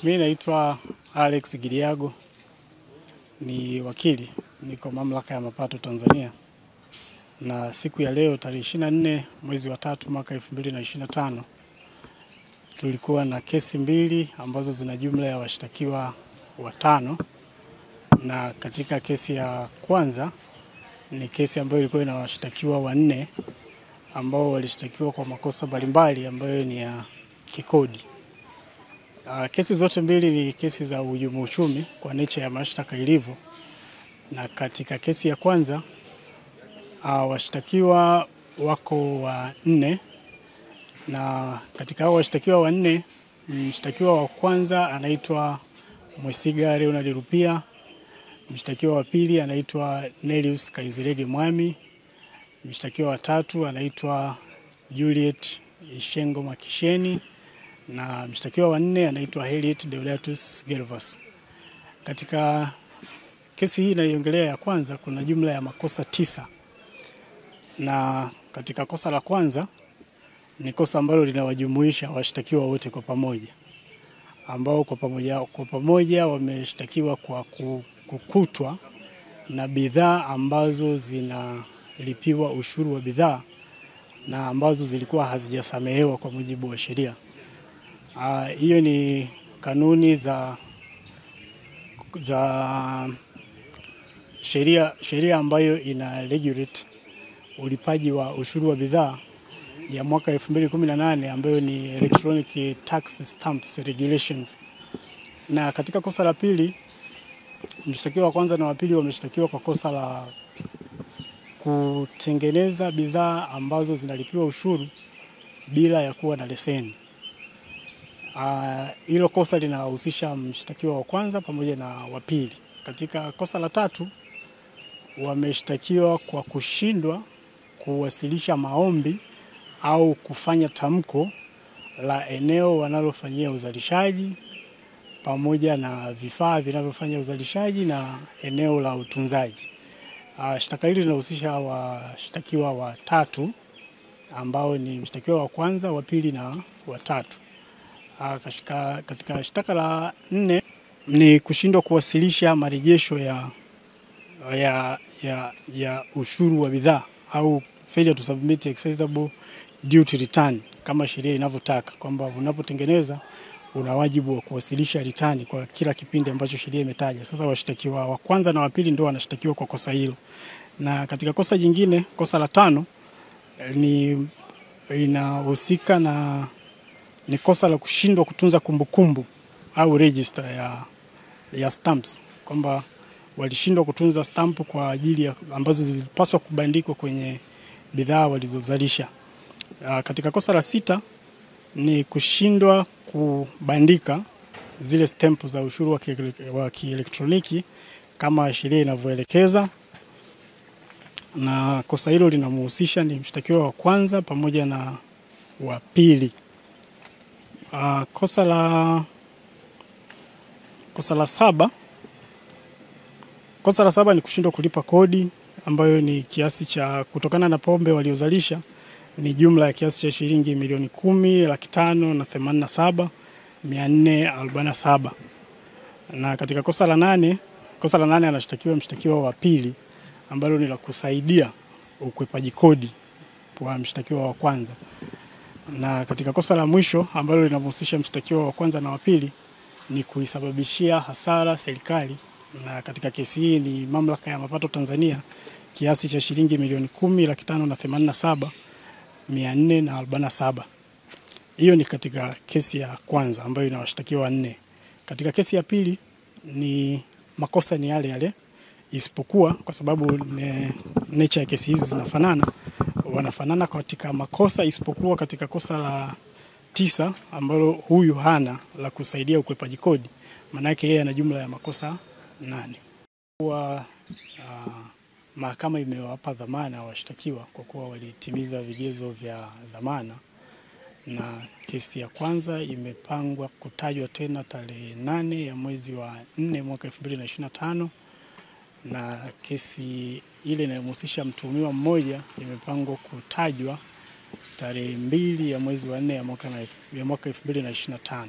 Mimi naitwa Alex Giriago, ni wakili, niko Mamlaka ya Mapato Tanzania. Na siku ya leo tarehe 24 mwezi wa 3 mwaka 2025 tulikuwa na kesi mbili ambazo zina jumla ya washtakiwa 5. Na katika kesi ya kwanza ni kesi ambayo ilikuwa ina washtakiwa 4 ambao walishtakiwa kwa makosa mbalimbali ambayo ni ya kikodi. Kesi zote mbili ni kesi za uhujumu uchumi kwa nature ya mashtaka ilivyo. Na katika kesi ya kwanza washtakiwa wako 4, na katika hao washtakiwa 4 mshtakiwa wa kwanza anaitwa Mwesiga Leonard Rupia, mshtakiwa wa pili anaitwa Nelius Kaizirege Mwami, mshtakiwa wa tatu anaitwa Juliet Ishengo Makisheni, na mshtakiwa wa 4 anaitwa Harriet Deodatus Gervas. Katika kesi hii inayoongelea ya kwanza kuna jumla ya makosa 9. Na katika kosa la kwanza ni kosa ambalo linawajumuisha washtakiwa wote kwa pamoja, ambao kwa pamoja wameshtakiwa kwa kukutwa na bidhaa ambazo zinalipiwa ushuru wa bidhaa na ambazo zilikuwa hazijasamehewa kwa mujibu wa sheria. Hiyo ni kanuni za sheria ambayo ina regulate ulipaji wa ushuru wa bidhaa ya mwaka 2018 ambayo ni Electronic Tax Stamps Regulations. Na katika kosa la pili, mshtakiwa wa kwanza na wa pili wameshtakiwa kwa kosa la kutengeneza bidhaa ambazo zinalipiwa ushuru bila ya kuwa na leseni. Hilo kosa linahusisha mshtakiwa wa kwanza pamoja na wa pili. Katika kosa la tatu wameshtakiwa kwa kushindwa kuwasilisha maombi au kufanya tamko la eneo wanalofanyia uzalishaji pamoja na vifaa vinavyofanya uzalishaji na eneo la utunzaji. Shtaka hili linahusisha washtakiwa watatu ambao ni mshtakiwa wa kwanza, wa pili na wa tatu. Katika shtaka la 4 ni kushindwa kuwasilisha marejesho ya ushuru wa bidhaa au failure to submit excise duty return kama sheria inavyotaka, kwamba unapotengeneza una wajibu wa kuwasilisha return kwa kila kipindi ambacho sheria imetaja. Sasa washtakiwa wa kwanza na wa pili ndio wanashtakiwa kwa kosa hilo. Na katika kosa jingine, kosa la 5 ni inahusika na ni kosa la kushindwa kutunza kumbukumbu au register ya stamps, kwamba walishindwa kutunza stamp kwa ajili ya ambazo zilipaswa kubandikwa kwenye bidhaa walizozalisha. Katika kosa la 6 ni kushindwa kubandika zile stamp za ushuru wa kielektroniki kama sheria inavyoelekeza. Na kosa hilo linamhusisha ni mshtakiwa wa kwanza pamoja na wa pili. Kosa la 7 ni kushindwa kulipa kodi ambayo ni kiasi cha kutokana na pombe waliozalisha ni jumla ya kiasi cha shilingi milioni 10,587,447. Na katika kosa la 8 anashtakiwa mshtakiwa wa pili ambalo ni la kusaidia ukwepaji kodi kwa mshtakiwa wa kwanza. Na katika kosa la mwisho ambalo linamhusisha mshtakiwa wa kwanza na wa pili ni kuisababishia hasara serikali, na katika kesi hii ni Mamlaka ya Mapato Tanzania kiasi cha shilingi milioni 10,587,447. Hiyo ni katika kesi ya kwanza ambayo ina washtakiwa 4. Katika kesi ya pili ni makosa ni yale yale, isipokuwa kwa sababu nature ya kesi hizi wanafanana katika makosa, isipokuwa katika kosa la 9 ambalo huyu hana la kusaidia ukwepaji kodi, maana yake yeye ana jumla ya makosa 8. Mahakama imewapa dhamana washtakiwa kwa kuwa walitimiza vigezo vya dhamana, na kesi ya kwanza imepangwa kutajwa tena tarehe 8 ya mwezi wa 4 mwaka 2025, na kesi ile inayomhusisha mtuhumiwa mmoja imepangwa kutajwa tarehe 2 ya mwezi wa 4 ya mwaka 2025.